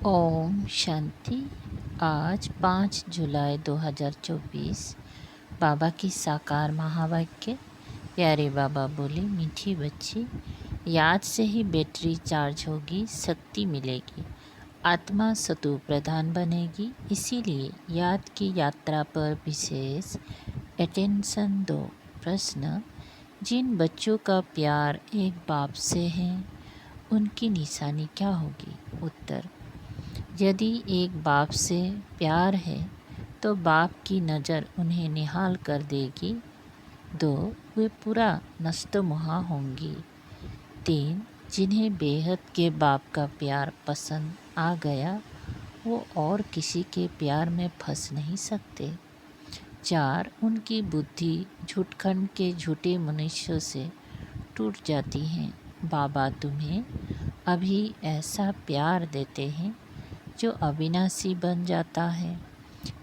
ओम शांति। आज 5 जुलाई 2024 बाबा की साकार महावाक्य। प्यारे बाबा बोले, मीठी बच्ची, याद से ही बैटरी चार्ज होगी, शक्ति मिलेगी, आत्मा सतु प्रधान बनेगी। इसीलिए याद की यात्रा पर विशेष अटेंशन दो। प्रश्न: जिन बच्चों का प्यार एक बाप से है, उनकी निशानी क्या होगी? उत्तर: यदि एक बाप से प्यार है तो बाप की नज़र उन्हें निहाल कर देगी। 2. वे पूरा नष्टमुहा होंगी। 3. जिन्हें बेहद के बाप का प्यार पसंद आ गया, वो और किसी के प्यार में फंस नहीं सकते। 4. उनकी बुद्धि झूठखंड के झूठे मनुष्यों से टूट जाती है। बाबा तुम्हें अभी ऐसा प्यार देते हैं जो अविनाशी बन जाता है।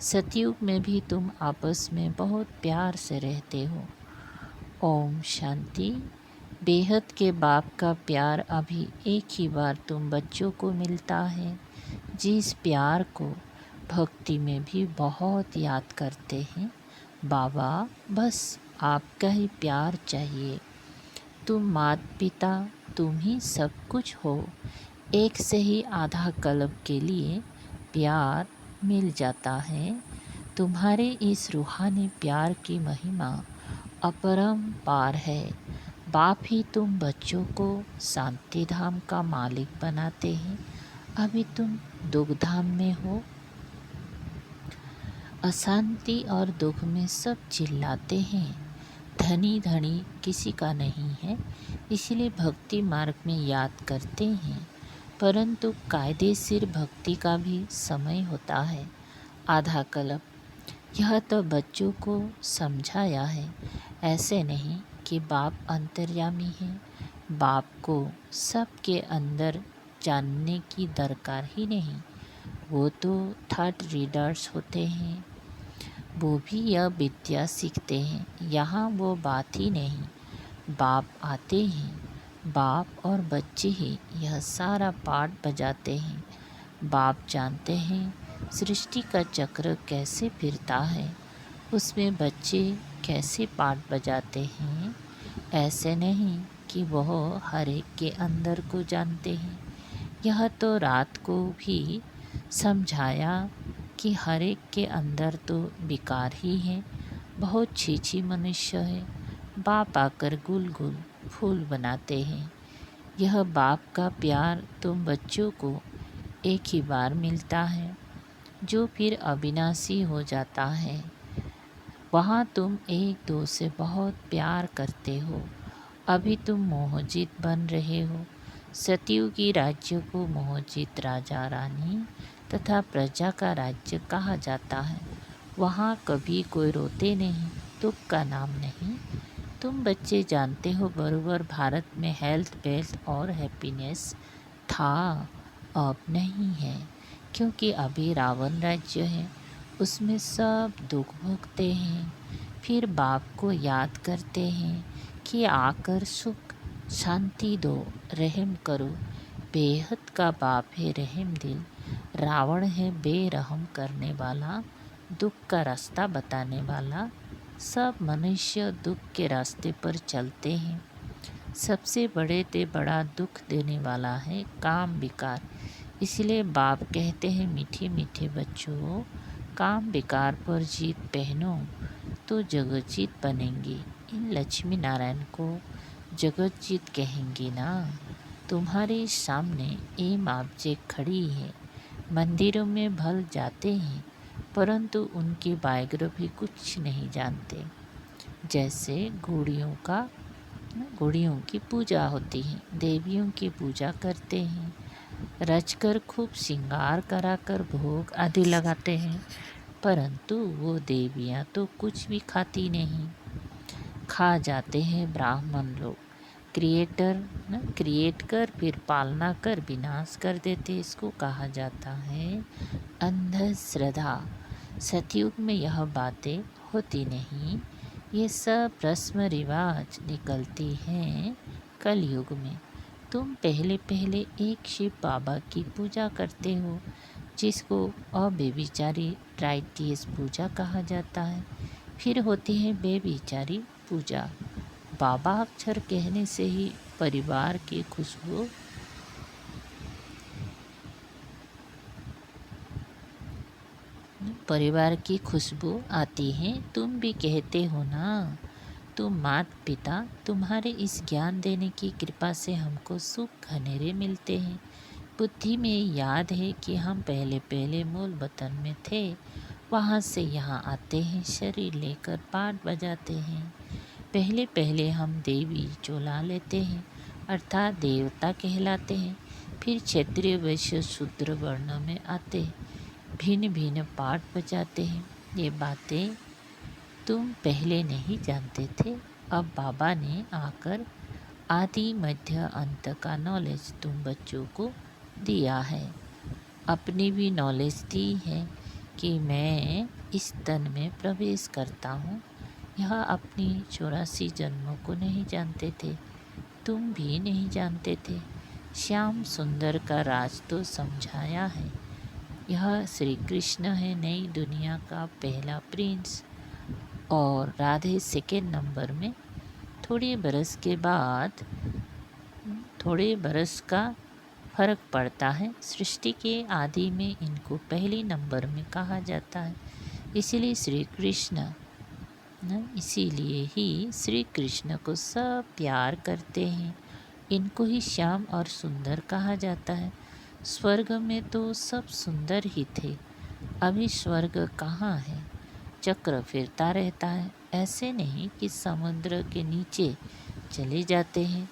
सतयुग में भी तुम आपस में बहुत प्यार से रहते हो। ओम शांति। बेहद के बाप का प्यार अभी एक ही बार तुम बच्चों को मिलता है, जिस प्यार को भक्ति में भी बहुत याद करते हैं। बाबा, बस आपका ही प्यार चाहिए। तुम माता पिता, तुम ही सब कुछ हो। एक से ही आधा कल्प के लिए प्यार मिल जाता है। तुम्हारे इस रूहानी प्यार की महिमा अपरंपार है। बाप ही तुम बच्चों को शांति धाम का मालिक बनाते हैं। अभी तुम दुख धाम में हो। अशांति और दुख में सब चिल्लाते हैं। धनी धनी किसी का नहीं है, इसलिए भक्ति मार्ग में याद करते हैं। परंतु कायदेशीर भक्ति का भी समय होता है, आधा कल्प। यह तो बच्चों को समझाया है। ऐसे नहीं कि बाप अंतर्यामी है। बाप को सबके अंदर जानने की दरकार ही नहीं। वो तो थर्ड रीडर्स होते हैं, वो भी यह विद्या सीखते हैं। यहाँ वो बात ही नहीं। बाप आते हैं, बाप और बच्चे ही यह सारा पाठ बजाते हैं। बाप जानते हैं सृष्टि का चक्र कैसे फिरता है, उसमें बच्चे कैसे पाठ बजाते हैं। ऐसे नहीं कि वह हर एक के अंदर को जानते हैं। यह तो रात को भी समझाया कि हर एक के अंदर तो विकार ही है, बहुत छीछी मनुष्य है। बाप आकर गुल गुल फूल बनाते हैं। यह बाप का प्यार तुम बच्चों को एक ही बार मिलता है, जो फिर अविनाशी हो जाता है। वहाँ तुम एक दो से बहुत प्यार करते हो। अभी तुम मोहजित बन रहे हो। सतयुगी राज्य को मोहजित राजा रानी तथा प्रजा का राज्य कहा जाता है। वहाँ कभी कोई रोते नहीं, दुख का नाम नहीं। तुम बच्चे जानते हो बरोबर भारत में हेल्थ, वेल्थ और हैप्पीनेस था, अब नहीं है। क्योंकि अभी रावण राज्य है, उसमें सब दुख भोगते हैं। फिर बाप को याद करते हैं कि आकर सुख शांति दो, रहम करो। बेहद का बाप है रहम दिल। रावण है बेरहम करने वाला, दुख का रास्ता बताने वाला। सब मनुष्य दुख के रास्ते पर चलते हैं। सबसे बड़े ते बड़ा दुख देने वाला है काम विकार। इसलिए बाप कहते हैं, मीठे मीठे बच्चों, काम विकार पर जीत पहनो तो जगत जीत बनेंगी। इन लक्ष्मी नारायण को जगत जीत कहेंगी ना। तुम्हारे सामने एम ऑब्जेक्ट खड़ी है। मंदिरों में भल जाते हैं, परंतु उनकी बायोग्राफी कुछ नहीं जानते। जैसे गुड़ियों की पूजा होती है, देवियों की पूजा करते हैं, रचकर खूब श्रृंगार कराकर भोग आदि लगाते हैं, परंतु वो देवियाँ तो कुछ भी खाती नहीं। खा जाते हैं ब्राह्मण लोग। क्रिएट कर फिर पालना कर विनाश कर देते, इसको कहा जाता है अंधश्रद्धा। सतयुग में यह बातें होती नहीं। ये सब रस्म रिवाज निकलती हैं कलयुग में। तुम पहले पहले एक शिव बाबा की पूजा करते हो, जिसको अव्यभिचारी ट्राइटियस पूजा कहा जाता है। फिर होती है बेविचारी पूजा। बाबा अक्षर कहने से ही परिवार की खुशबू आती है। तुम भी कहते हो ना, तुम माता पिता, तुम्हारे इस ज्ञान देने की कृपा से हमको सुख घनेरे मिलते हैं। बुद्धि में याद है कि हम पहले पहले मूल वतन में थे, वहाँ से यहाँ आते हैं, शरीर लेकर पाठ बजाते हैं। पहले पहले हम देवी चोला लेते हैं, अर्थात देवता कहलाते हैं। फिर क्षत्रिय वैश्य शूद्र वर्ण में आते, भिन्न भिन्न पाठ बजाते हैं। ये बातें तुम पहले नहीं जानते थे। अब बाबा ने आकर आदि मध्य अंत का नॉलेज तुम बच्चों को दिया है। अपनी भी नॉलेज दी है कि मैं इस तन में प्रवेश करता हूँ। यह अपनी 84 जन्मों को नहीं जानते थे, तुम भी नहीं जानते थे। श्याम सुंदर का राज तो समझाया है। यह श्री कृष्ण है, नई दुनिया का पहला प्रिंस, और राधे सेकेंड नंबर में। थोड़े बरस का फर्क पड़ता है। सृष्टि के आदि में इनको पहले नंबर में कहा जाता है। इसीलिए ही श्री कृष्ण को सब प्यार करते हैं। इनको ही श्याम और सुंदर कहा जाता है। स्वर्ग में तो सब सुंदर ही थे। अभी स्वर्ग कहाँ है? चक्र फिरता रहता है। ऐसे नहीं कि समुद्र के नीचे चले जाते हैं।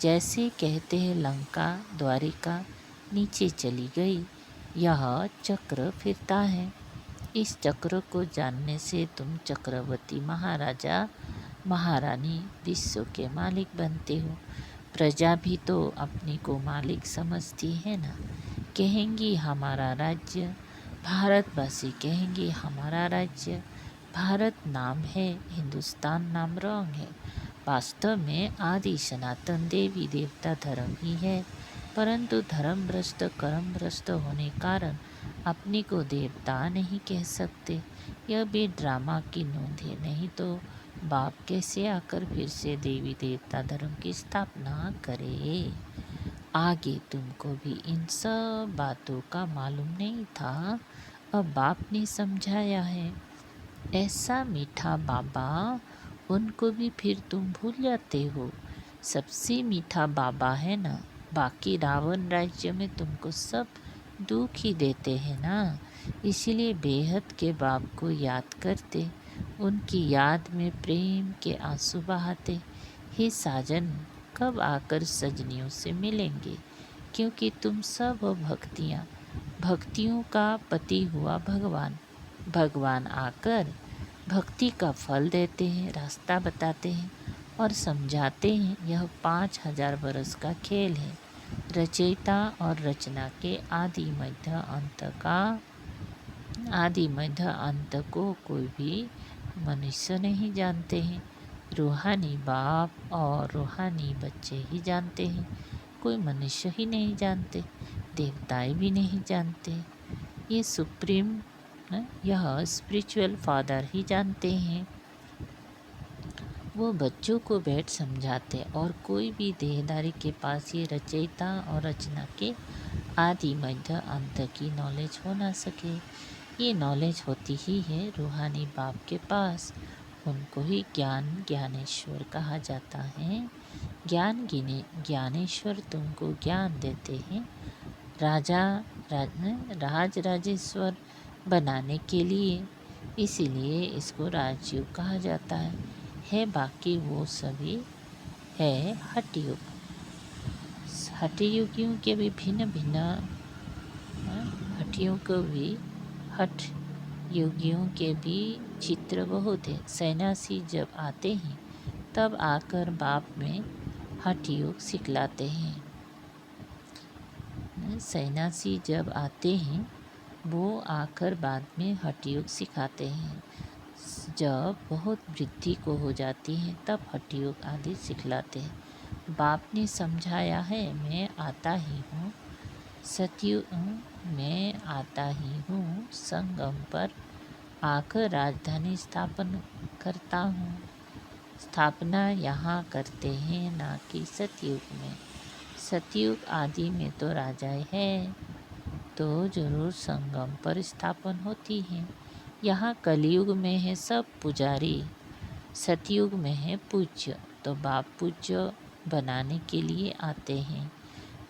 जैसे कहते हैं लंका द्वारिका नीचे चली गई, यह चक्र फिरता है। इस चक्र को जानने से तुम चक्रवर्ती महाराजा महारानी विश्व के मालिक बनते हो। प्रजा भी तो अपने को मालिक समझती है ना। कहेंगी हमारा राज्य, भारतवासी कहेंगे हमारा राज्य। भारत नाम है, हिंदुस्तान नाम रंग है। वास्तव में आदि सनातन देवी देवता धर्म ही है, परंतु धर्म भ्रष्ट कर्म भ्रष्ट होने कारण अपने को देवता नहीं कह सकते। यह भी ड्रामा की नोंद है, नहीं तो बाप कैसे आकर फिर से देवी देवता धर्म की स्थापना करे। आगे तुमको भी इन सब बातों का मालूम नहीं था, अब बाप ने समझाया है। ऐसा मीठा बाबा, उनको भी फिर तुम भूल जाते हो। सबसे मीठा बाबा है ना। बाकी रावण राज्य में तुमको सब दुख ही देते हैं ना। इसीलिए बेहद के बाप को याद करते, उनकी याद में प्रेम के आंसू बहाते। हे साजन, कब आकर सजनियों से मिलेंगे? क्योंकि तुम सब हो भक्तियों का पति हुआ भगवान। भगवान आकर भक्ति का फल देते हैं, रास्ता बताते हैं और समझाते हैं। यह 5000 बरस का खेल है। रचयिता और रचना के आदि मध्य अंत को कोई भी मनुष्य नहीं जानते हैं। रूहानी बाप और रूहानी बच्चे ही जानते हैं। कोई मनुष्य ही नहीं जानते, देवताएं भी नहीं जानते। ये सुप्रीम, यह स्पिरिचुअल फादर ही जानते हैं। वो बच्चों को बैठ समझाते, और कोई भी देहदारी के पास ये रचयिता और रचना के आदि मध्य अंत की नॉलेज हो ना सके। ये नॉलेज होती ही है रूहानी बाप के पास। उनको ही ज्ञानेश्वर कहा जाता है। ज्ञानेश्वर तुमको ज्ञान देते हैं राजेश्वर बनाने के लिए। इसीलिए इसको राजयोग कहा जाता है। बाकी वो सभी है हठयोग। हठयोगियों के भी हठ योगियों के भी चित्र बहुत है। सन्यासी जब आते हैं तब आकर बाप में हठ योग सिखलाते हैं। सन्यासी जब आते हैं वो आकर बाद में हठ योग सिखाते हैं। जब बहुत वृद्धि को हो जाती है तब हठ योग आदि सिखलाते हैं। बाप ने समझाया है, मैं आता ही हूँ सतयुग, मैं आता ही हूँ संगम पर आकर राजधानी स्थापन करता हूँ। स्थापना यहाँ करते हैं ना कि सतयुग में। सतयुग आदि में तो राजाएं हैं तो जरूर संगम पर स्थापन होती है। यहाँ कलयुग में है सब पुजारी, सतयुग में है पूज्य। तो बाप पूज्य बनाने के लिए आते हैं,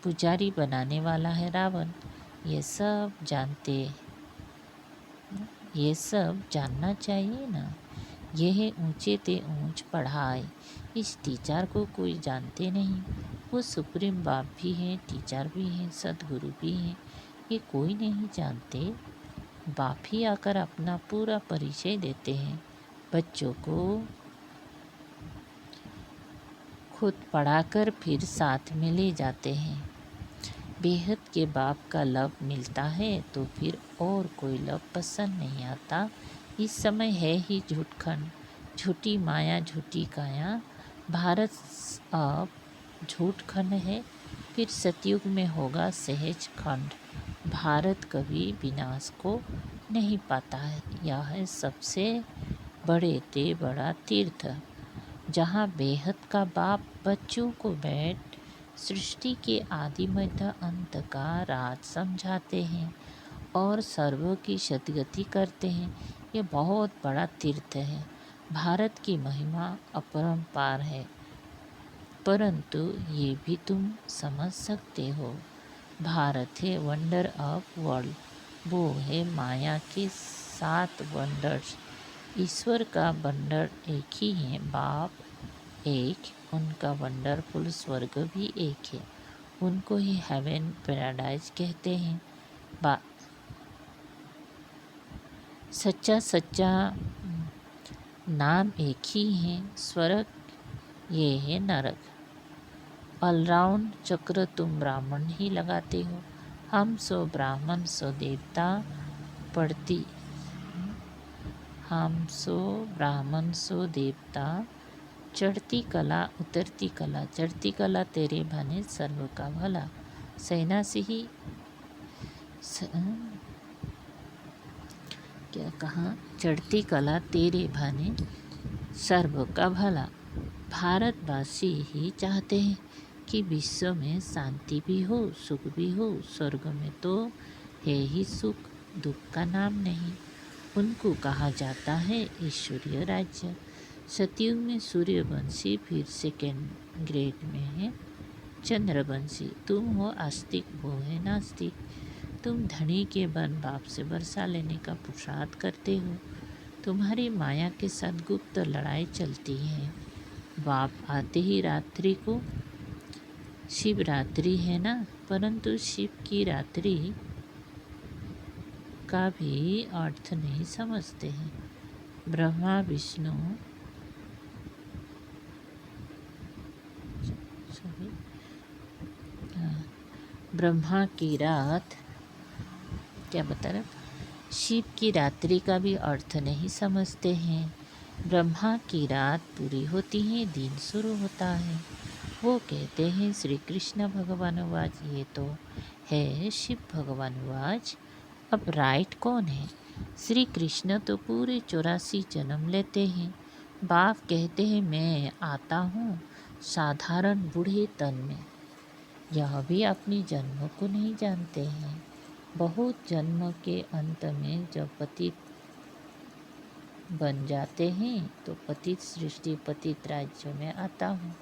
पुजारी बनाने वाला है रावण। ये सब जानना चाहिए ना। यह है ऊंचे ते ऊंच पढ़ाई। इस टीचर को कोई जानते नहीं। वो सुप्रीम बाप भी हैं, टीचर भी हैं, सदगुरु भी हैं। ये कोई नहीं जानते। बाप ही आकर अपना पूरा परिचय देते हैं। बच्चों को खुद पढ़ाकर फिर साथ में ले जाते हैं। बेहद के बाप का लव मिलता है तो फिर और कोई लव पसंद नहीं आता। इस समय है ही झूठखंड, झूठी माया झूठी काया। भारत अब झूठखंड है, फिर सतयुग में होगा सहज खंड। भारत कभी विनाश को नहीं पाता है। यह है सबसे बड़े ते बड़ा तीर्थ, जहाँ बेहद का बाप बच्चों को बैठ सृष्टि के आदि मध्य अंत का राज समझाते हैं और सर्वों की सद्गति करते हैं। ये बहुत बड़ा तीर्थ है। भारत की महिमा अपरंपार है, परंतु ये भी तुम समझ सकते हो। भारत है वंडर ऑफ वर्ल्ड, वो है माया के 7 वंडर्स। ईश्वर का वंडर एक ही है, बाप एक, उनका वंडरफुल स्वर्ग भी एक है। उनको ही हेवन पैराडाइज कहते हैं। सच्चा नाम एक ही है, स्वर्ग ये है नरक। ऑलराउंड चक्र तुम ब्राह्मण ही लगाते हो। हम सो ब्राह्मण सो देवता पढ़ती, हम सो ब्राह्मण सो देवता। चढ़ती कला उतरती कला, चढ़ती कला तेरे भाने सर्व का भला। सेना से ही क्या कहा, चढ़ती कला तेरे भाने सर्व का भला। भारतवासी ही चाहते हैं कि विश्व में शांति भी हो, सुख भी हो। स्वर्ग में तो है ही सुख, दुख का नाम नहीं। उनको कहा जाता है ईश्वरीय राज्य। सतयुग में सूर्यवंशी, फिर सेकेंड ग्रेड में है चंद्रवंशी। तुम हो आस्तिक, वो है नास्तिक। तुम धनी के बन बाप से वर्षा लेने का पुरुषार्थ करते हो। तुम्हारी माया के साथ गुप्त लड़ाई चलती है। बाप आते ही रात्रि को, शिवरात्रि है ना, परंतु शिव की रात्रि का भी अर्थ नहीं समझते हैं। ब्रह्मा विष्णु ब्रह्मा की रात क्या बता रहा, शिव की रात्रि का भी अर्थ नहीं समझते हैं। ब्रह्मा की रात पूरी होती है, दिन शुरू होता है। वो कहते हैं श्री कृष्ण भगवान वाज, ये तो है शिव भगवान वाज। अब राइट कौन है? श्री कृष्ण तो पूरे 84 जन्म लेते हैं। बाप कहते हैं मैं आता हूँ साधारण बूढ़े तन में। यह भी अपनी जन्म को नहीं जानते हैं। बहुत जन्म के अंत में जब पतित बन जाते हैं तो पतित सृष्टि पतित राज्य में आता हूँ।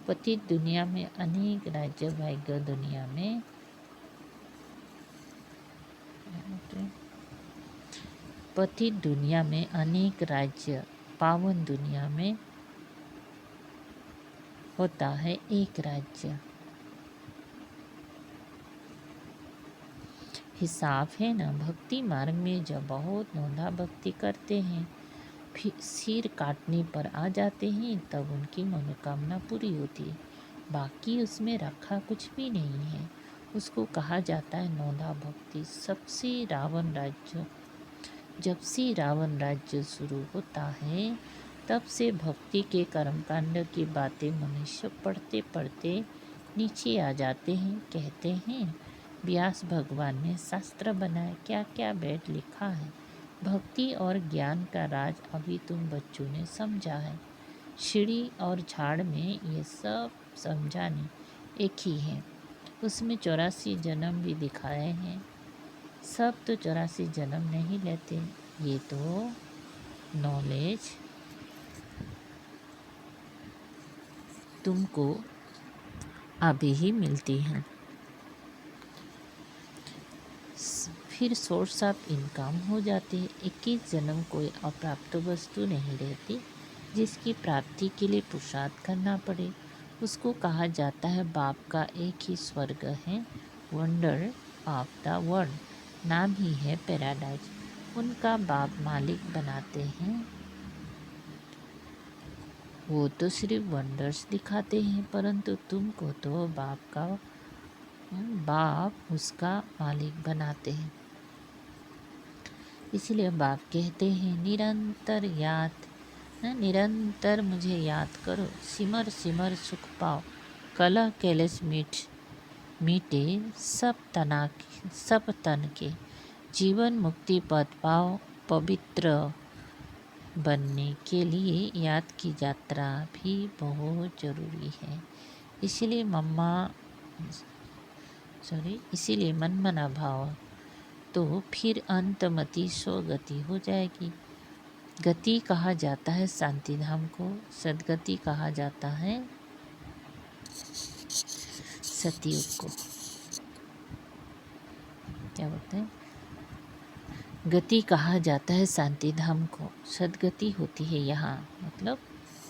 पतित दुनिया में अनेक राज्य, भाग्य दुनिया में पतित दुनिया में अनेक राज्य, पावन दुनिया में होता है एक राज्य। हिसाब है ना। भक्ति मार्ग में जब बहुत नौंधा भक्ति करते हैं, फिर सिर काटने पर आ जाते हैं, तब उनकी मनोकामना पूरी होती है। बाकी उसमें रखा कुछ भी नहीं है। उसको कहा जाता है नौंधा भक्ति। सबसे रावण राज्य, जब से रावण राज्य शुरू होता है तब से भक्ति के कर्मकांड की बातें मनुष्य पढ़ते पढ़ते नीचे आ जाते हैं। कहते हैं व्यास भगवान ने शास्त्र बनाए, क्या क्या बैठ लिखा है। भक्ति और ज्ञान का राज अभी तुम बच्चों ने समझा है। सीढ़ी और झाड़ में ये सब समझाने एक ही है। उसमें 84 जन्म भी दिखाए हैं। सब तो 84 जन्म नहीं लेते, ये तो नॉलेज तुमको अभी ही मिलती है। फिर सोर्स ऑफ इनकम हो जाती है। 21 जन्म कोई अप्राप्त वस्तु नहीं रहती जिसकी प्राप्ति के लिए पुरुषार्थ करना पड़े। उसको कहा जाता है बाप का एक ही स्वर्ग है, वंडर ऑफ द वर्ल्ड। नाम ही है पैराडाइज। उनका बाप मालिक बनाते हैं। वो तो सिर्फ वंडर्स दिखाते हैं, परंतु तुमको तो बाप उसका मालिक बनाते हैं। इसलिए बाप कहते हैं निरंतर मुझे याद करो। सिमर सिमर सुख पाओ, कलह कैलस मीटे सब तन के। जीवन मुक्ति पद पाओ, पवित्र बनने के लिए याद की यात्रा भी बहुत ज़रूरी है। इसीलिए मन मना भाव तो फिर अंतमति स्वगति हो जाएगी। गति कहा जाता है शांति धाम को, सदगति कहा जाता है सतयुग को। क्या बोलते हैं? गति कहा जाता है शांति धाम को, सदगति होती है यहाँ, मतलब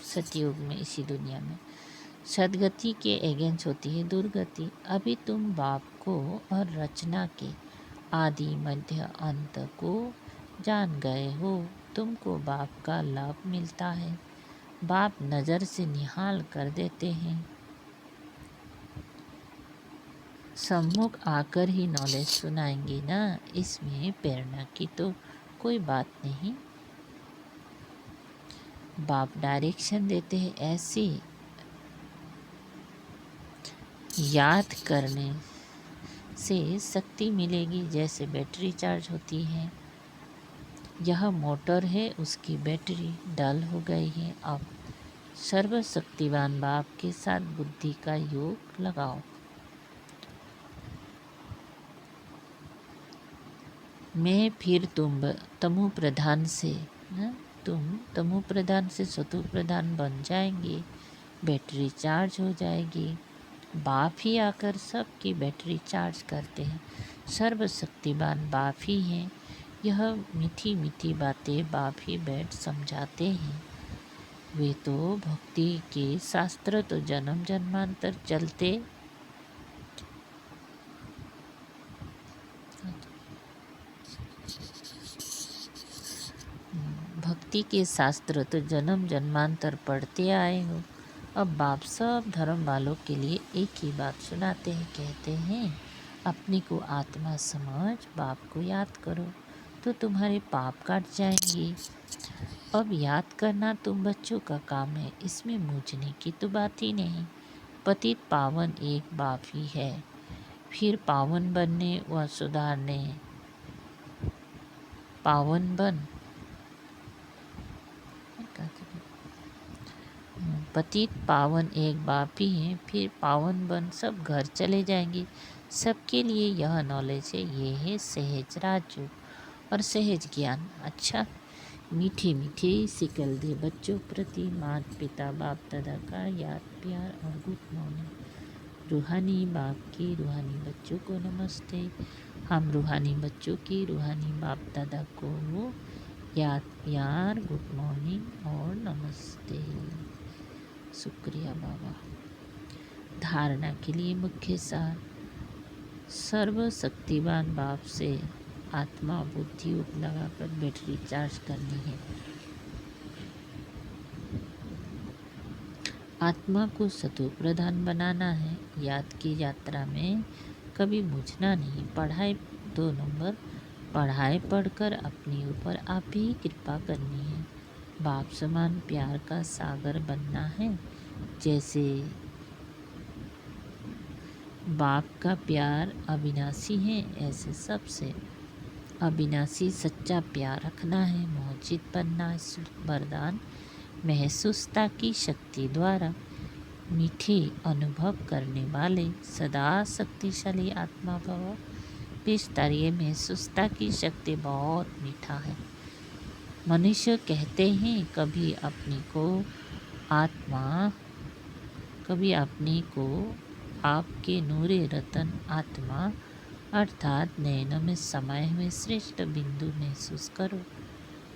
सतयुग में, इसी दुनिया में। सदगति के एगेंस्ट होती है दुर्गति। अभी तुम बाप को और रचना के आदि मध्य अंत को जान गए हो। तुमको बाप का लाभ मिलता है। बाप नज़र से निहाल कर देते हैं। सम्मुख आकर ही नॉलेज सुनाएंगे ना, इसमें प्रेरणा की तो कोई बात नहीं। बाप डायरेक्शन देते हैं। ऐसे याद करने से शक्ति मिलेगी जैसे बैटरी चार्ज होती है। यह मोटर है, उसकी बैटरी डल हो गई है। अब सर्वशक्तिवान बाप के साथ बुद्धि का योग लगाओ। मैं फिर तमो प्रधान से तमो प्रधान से सतो प्रधान बन जाएंगे। बैटरी चार्ज हो जाएगी। बाप ही आकर सबकी बैटरी चार्ज करते हैं। सर्वशक्तिवान बाप ही हैं। यह मीठी मीठी बातें बाप ही बैठ समझाते हैं। वे तो भक्ति के शास्त्र तो जन्म जन्मांतर चलते। भक्ति के शास्त्र तो जन्म जन्मांतर पढ़ते आए हो। अब बाप सब धर्म वालों के लिए एक ही बात सुनाते हैं। कहते हैं अपने को आत्मा समझ, बाप को याद करो तो तुम्हारे पाप काट जाएंगे। अब याद करना तुम बच्चों का काम है, इसमें मूझने की तो बात ही नहीं। पतित पावन एक बाप ही है। फिर पावन बनने व सुधारने, पावन बन पतित पावन एक बाप ही है। फिर पावन बन सब घर चले जाएंगे। सबके लिए यह नॉलेज है। ये है सहज राजयोग और सहज ज्ञान। अच्छा, मीठे मीठे सिकल दे बच्चों प्रति माता पिता बाप दादा का याद प्यार और गुड मॉर्निंग। रूहानी बाप की रूहानी बच्चों को नमस्ते। हम रूहानी बच्चों की रूहानी बाप दादा को याद प्यार गुड मॉर्निंग और नमस्ते। शुक्रिया बाबा। धारणा के लिए मुख्य सार, सर्वशक्तिवान बाप से आत्मा बुद्धि योग लगाकर बैटरी चार्ज करनी है। आत्मा को सतो प्रधान बनाना है। याद की यात्रा में कभी मूझना नहीं। पढ़ाई 2 नंबर, पढ़ाई पढ़कर अपने ऊपर आप ही कृपा करनी है। बाप समान प्यार का सागर बनना है। जैसे बाप का प्यार अविनाशी है, ऐसे सबसे अविनाशी सच्चा प्यार रखना है। मोहचित बनना इस वरदान महसूसता की शक्ति द्वारा मीठे अनुभव करने वाले सदा शक्तिशाली आत्मा भव। बेशतर ये महसूसता की शक्ति बहुत मीठा है। मनुष्य कहते हैं कभी अपने को आपके नूरे रतन आत्मा अर्थात नयनों में समाये हुए श्रेष्ठ बिंदु महसूस करो।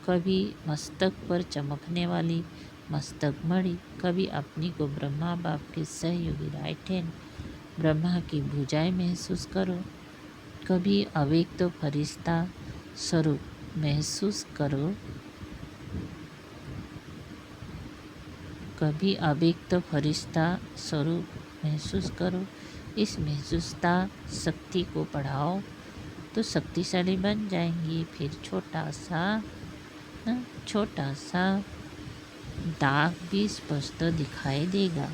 कभी मस्तक पर चमकने वाली मस्तक मणि, कभी अपनी को ब्रह्मा बाप के सहयोगी राइट हैंड ब्रह्मा की भुजाएं महसूस करो। कभी अव्यक्त फरिश्ता स्वरूप महसूस करो। कभी अव्यक्त फरिश्ता स्वरूप महसूस करो। इस महसूसता शक्ति को बढ़ाओ तो शक्तिशाली बन जाएंगी। फिर छोटा सा दाग भी स्पष्ट दिखाई देगा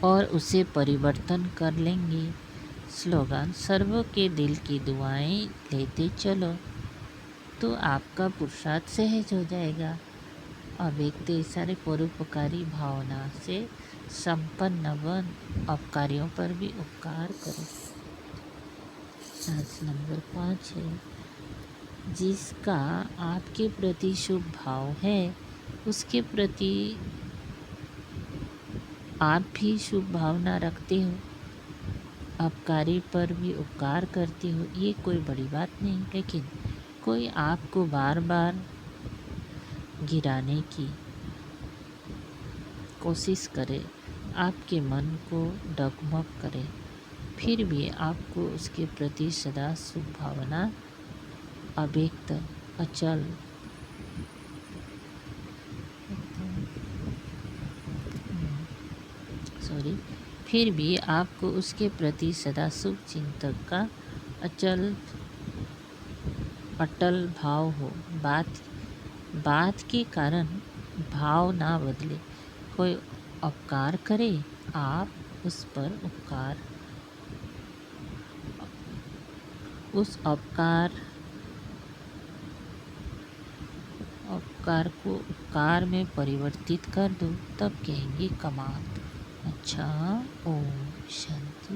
और उसे परिवर्तन कर लेंगे। स्लोगन सर्वों के दिल की दुआएं लेते चलो तो आपका पुरुषार्थ सहज हो जाएगा। अव्यक्त सारे परोपकारी भावना से संपन्न बन अपकारियों पर भी उपकार करो। आज नंबर 5 है, जिसका आपके प्रति शुभ भाव है उसके प्रति आप भी शुभ भावना रखते हो, अपकारी पर भी उपकार करते हो। ये कोई बड़ी बात नहीं, लेकिन कोई आपको बार बार गिराने की कोशिश करे, आपके मन को डगमग करे, फिर भी आपको उसके प्रति सदा शुभ भावना अव्यक्त अचल फिर भी आपको उसके प्रति सदा शुभ चिंतक का अटल भाव हो। बात के कारण भाव ना बदले। कोई उपकार करे, आप उस पर उस उपकार को उपकार में परिवर्तित कर दो, तब कहेंगे कमाल। अच्छा, ओम शांति।